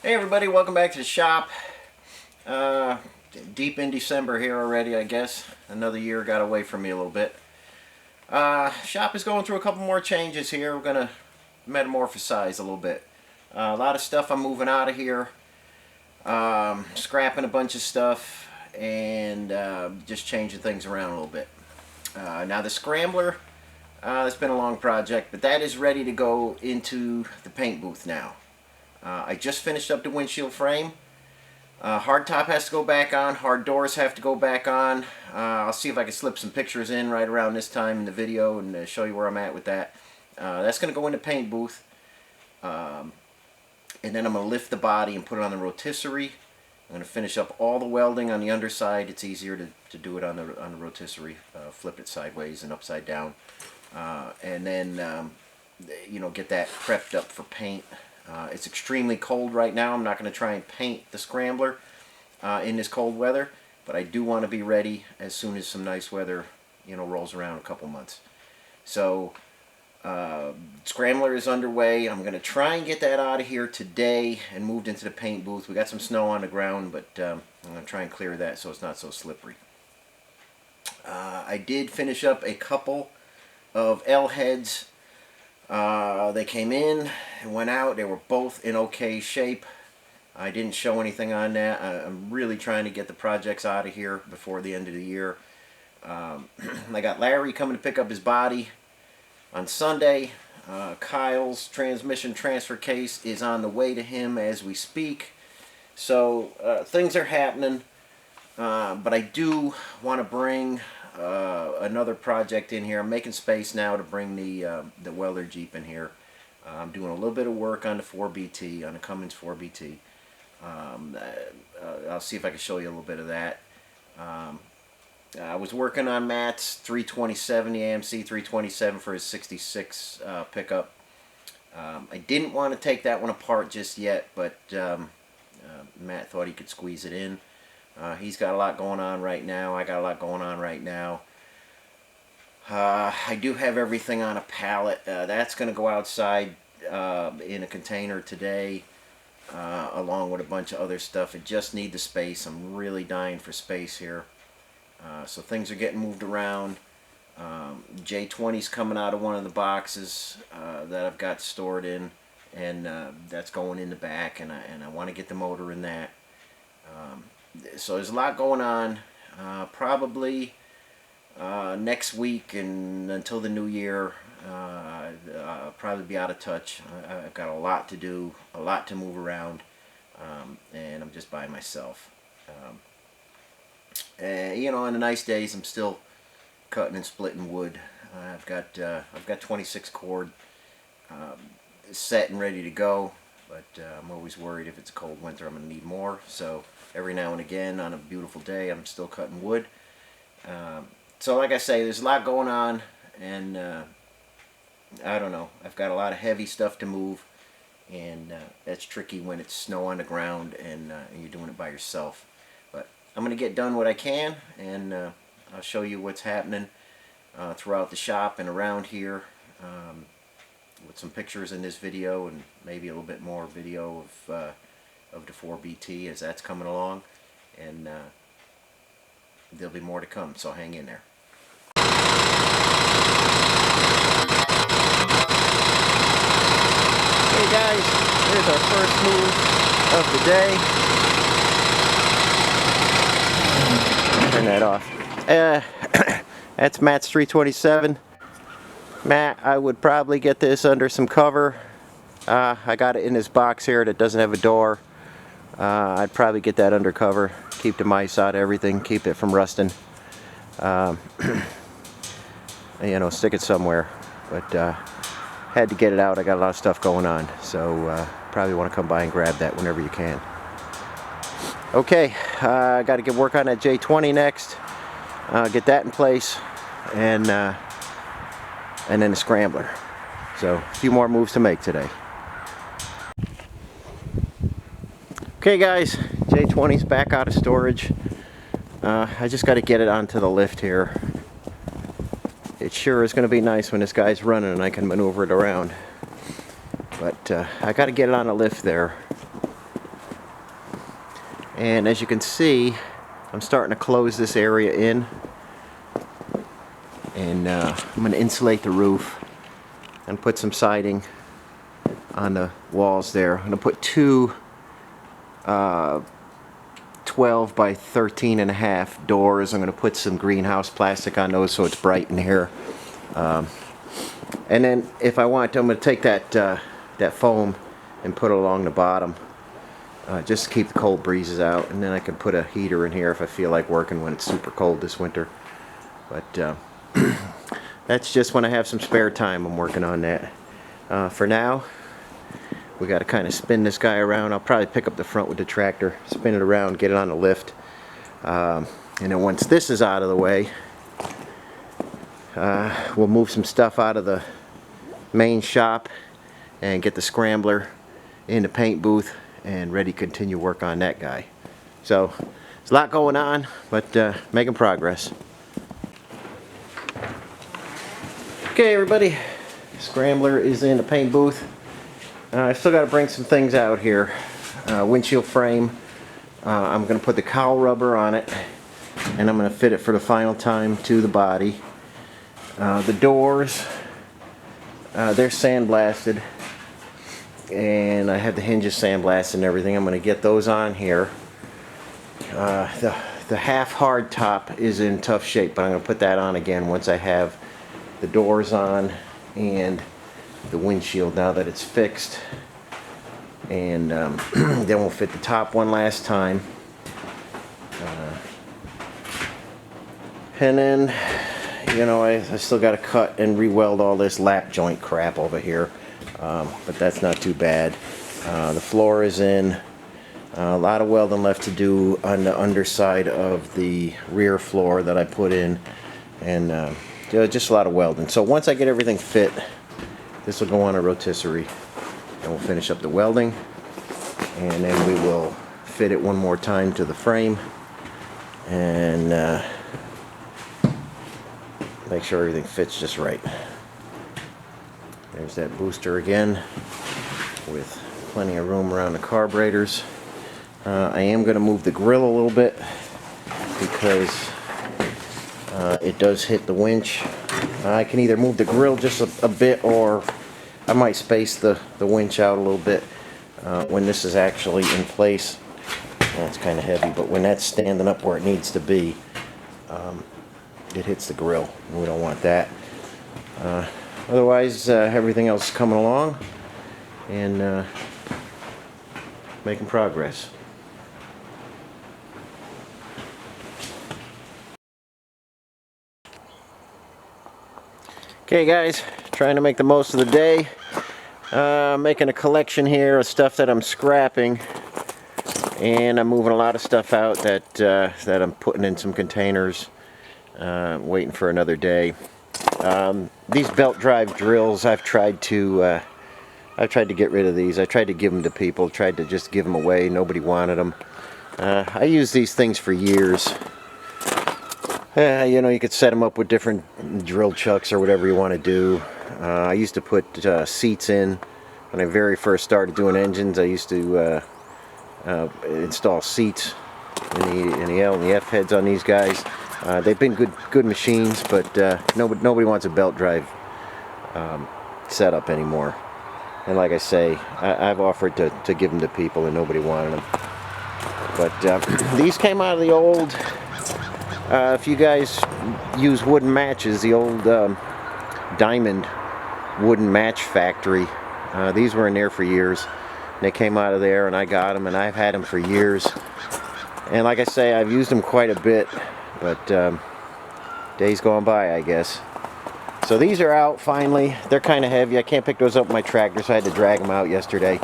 Hey everybody, welcome back to the shop. Deep in December here already, I guess. Another year got away from me a little bit. Shop is going through a couple more changes here. We're going to metamorphosize a little bit. A lot of stuff I'm moving out of here. Scrapping a bunch of stuff and just changing things around a little bit. Now the Scrambler, it's been a long project, but that is ready to go into the paint booth now. I just finished up the windshield frame. Hard top has to go back on. Hard doors have to go back on. I'll see if I can slip some pictures in right around this time in the video and show you where I'm at with that. That's going to go in the paint booth. And then I'm going to lift the body and put it on the rotisserie. I'm going to finish up all the welding on the underside. It's easier to do it on the rotisserie. Flip it sideways and upside down. And then, get that prepped up for paint. It's extremely cold right now. I'm not going to try and paint the Scrambler in this cold weather, but I do want to be ready as soon as some nice weather, rolls around in a couple months. So, Scrambler is underway. I'm going to try and get that out of here today and moved into the paint booth. We got some snow on the ground, but I'm going to try and clear that so it's not so slippery. I did finish up a couple of L heads. They came in and went out. They were both in okay shape. I didn't show anything on that. I'm really trying to get the projects out of here before the end of the year. I got Larry coming to pick up his body on Sunday. Kyle's transmission transfer case is on the way to him as we speak. So things are happening. But I do want to bring another project in here. I'm making space now to bring the welder Jeep in here. I'm doing a little bit of work on the 4BT, on the Cummins 4BT. I'll see if I can show you a little bit of that. I was working on Matt's 327, the AMC 327 for his 66 pickup. I didn't want to take that one apart just yet, but Matt thought he could squeeze it in. He's got a lot going on right now. I got a lot going on right now. I do have everything on a pallet. That's going to go outside in a container today, along with a bunch of other stuff. I just need the space. I'm really dying for space here. So things are getting moved around. J20's coming out of one of the boxes that I've got stored in, and that's going in the back, and I want to get the motor in that. So there's a lot going on. Probably next week and until the new year, I'll probably be out of touch. I've got a lot to do, a lot to move around, and I'm just by myself. And on the nice days, I'm still cutting and splitting wood. I've got 26 cord set and ready to go, but I'm always worried if it's a cold winter I'm going to need more. So every now and again on a beautiful day I'm still cutting wood. So like I say, there's a lot going on, and I don't know, I've got a lot of heavy stuff to move, and that's tricky when it's snow on the ground and you're doing it by yourself. But I'm going to get done what I can, and I'll show you what's happening throughout the shop and around here, with some pictures in this video and maybe a little bit more video of the 4BT as that's coming along, and there'll be more to come, so hang in there. Hey guys, here's our first move of the day. Turn that off. That's Matt's 327. Matt, I would probably get this under some cover. I got it in this box here that doesn't have a door. I'd probably get that under cover, keep the mice out of everything, keep it from rusting. Stick it somewhere. But had to get it out. I got a lot of stuff going on, so probably want to come by and grab that whenever you can. Okay, I got to get work on that J20 next. Get that in place, and then the Scrambler. So a few more moves to make today. Okay guys, J20's back out of storage. I just got to get it onto the lift here. It sure is going to be nice when this guy's running and I can maneuver it around. But I got to get it on a lift there. And as you can see, I'm starting to close this area in, and I'm going to insulate the roof and put some siding on the walls there. I'm going to put two 12 by 13 and a half doors. I'm going to put some greenhouse plastic on those so it's bright in here. And then if I want to, I'm going to take that foam and put it along the bottom, just to keep the cold breezes out. And then I can put a heater in here if I feel like working when it's super cold this winter. But that's just when I have some spare time, I'm working on that. For now, we got to kind of spin this guy around. I'll probably pick up the front with the tractor, spin it around, get it on the lift. And then once this is out of the way, we'll move some stuff out of the main shop and get the Scrambler in the paint booth and ready to continue work on that guy. So there's a lot going on, but making progress. Okay, everybody, Scrambler is in the paint booth. I still got to bring some things out here. Windshield frame, I'm going to put the cowl rubber on it, and I'm going to fit it for the final time to the body. The doors, they're sandblasted, and I have the hinges sandblasted and everything. I'm going to get those on here. The half hard top is in tough shape, but I'm going to put that on again once I have the doors on and the windshield now that it's fixed. And then we'll fit the top one last time. And then, you know, I still got to cut and re-weld all this lap joint crap over here, but that's not too bad. The floor is in. A lot of welding left to do on the underside of the rear floor that I put in, and just a lot of welding. So once I get everything fit, this will go on a rotisserie, and we'll finish up the welding, and then we will fit it one more time to the frame, and make sure everything fits just right. There's that booster again with plenty of room around the carburetors. I am going to move the grill a little bit because it does hit the winch. I can either move the grill just a bit, or I might space the winch out a little bit when this is actually in place. Well, it's kind of heavy, but when that's standing up where it needs to be, it hits the grill, and we don't want that. Otherwise, everything else is coming along and making progress. Okay guys, trying to make the most of the day. Making a collection here of stuff that I'm scrapping, and I'm moving a lot of stuff out that I'm putting in some containers, waiting for another day. These belt drive drills, I've tried to get rid of these. I tried to give them to people, tried to just give them away. Nobody wanted them. I used these things for years. You know, you could set them up with different drill chucks or whatever you want to do. I used to put seats in. When I very first started doing engines, I used to install seats in the L and the F heads on these guys. They've been good machines, but nobody wants a belt drive setup anymore. And like I say, I've offered to give them to people, and nobody wanted them. But these came out of the old, if you guys use wooden matches, the old Diamond wooden match factory. These were in there for years. They came out of there, and I got them, and I've had them for years. And like I say, I've used them quite a bit, but days gone by, I guess. So these are out finally. They're kind of heavy. I can't pick those up with my tractor, so I had to drag them out yesterday.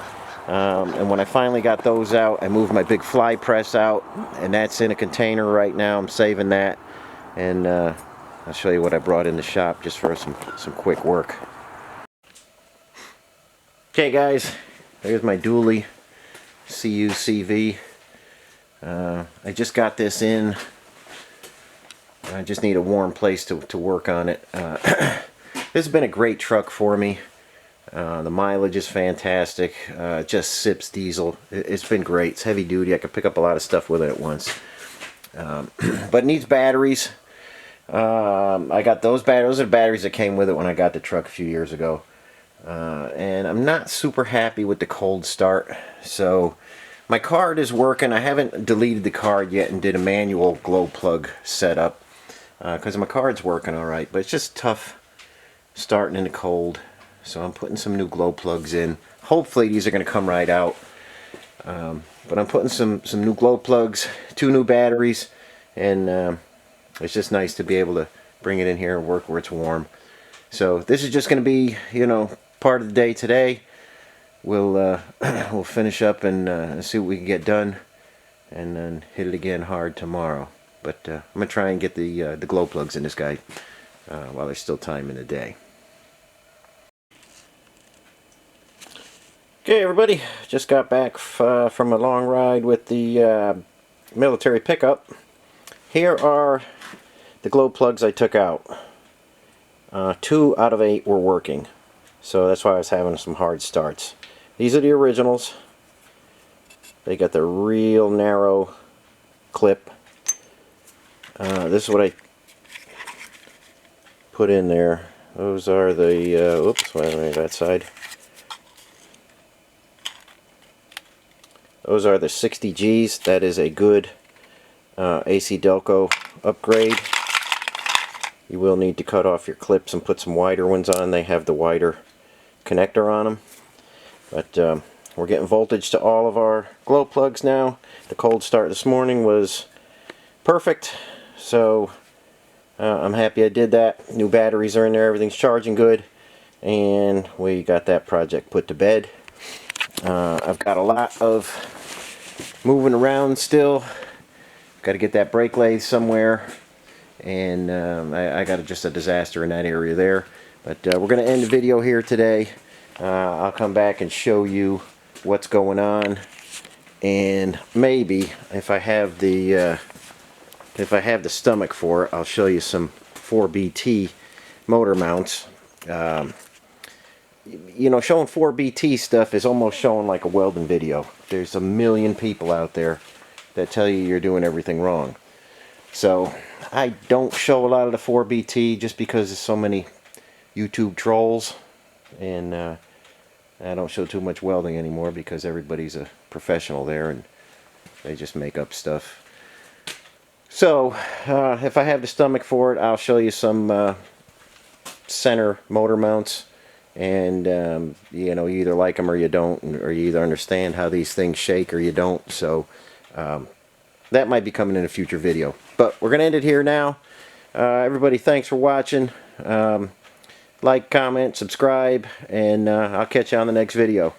And when I finally got those out, I moved my big fly press out, and that's in a container right now. I'm saving that, and I'll show you what I brought in the shop just for some quick work. Okay guys, there's my dually CUCV. I just got this in. I just need a warm place to work on it. This has been a great truck for me. The mileage is fantastic. It just sips diesel. It's been great. It's heavy duty. I could pick up a lot of stuff with it at once. But it needs batteries. I got those batteries. Those are the batteries that came with it when I got the truck a few years ago. And I'm not super happy with the cold start. So my card is working. I haven't deleted the card yet and did a manual glow plug setup. Because my card's working alright. But it's just tough starting in the cold. So I'm putting some new glow plugs in. Hopefully these are going to come right out. But I'm putting some new glow plugs, 2 new batteries, and it's just nice to be able to bring it in here and work where it's warm. So this is just going to be, you know, part of the day today. We'll we'll finish up and see what we can get done, and then hit it again hard tomorrow. But I'm going to try and get the glow plugs in this guy while there's still time in the day. Okay, everybody, just got back from a long ride with the military pickup. Here are the glow plugs I took out. 2 out of 8 were working, so that's why I was having some hard starts. These are the originals. They got the real narrow clip. This is what I put in there. Those are the, oops, wait a minute, that side. Those are the 60Gs. That is a good AC Delco upgrade. You will need to cut off your clips and put some wider ones on. They have the wider connector on them. But we're getting voltage to all of our glow plugs now. The cold start this morning was perfect. So I'm happy I did that. New batteries are in there. Everything's charging good. And we got that project put to bed. I've got a lot of moving around still. Got to get that brake lathe somewhere, and I got just a disaster in that area there. But we're going to end the video here today. I'll come back and show you what's going on, and maybe if I have the stomach for it, I'll show you some 4BT motor mounts. You know, showing 4BT stuff is almost showing like a welding video. There's a million people out there that tell you you're doing everything wrong. So I don't show a lot of the 4BT just because there's so many YouTube trolls, and I don't show too much welding anymore because everybody's a professional there and they just make up stuff. So if I have the stomach for it, I'll show you some center motor mounts. And you know, you either like them or you don't, or you either understand how these things shake or you don't. So that might be coming in a future video, but we're gonna end it here now. Everybody, thanks for watching. Like, comment, subscribe, and I'll catch you on the next video.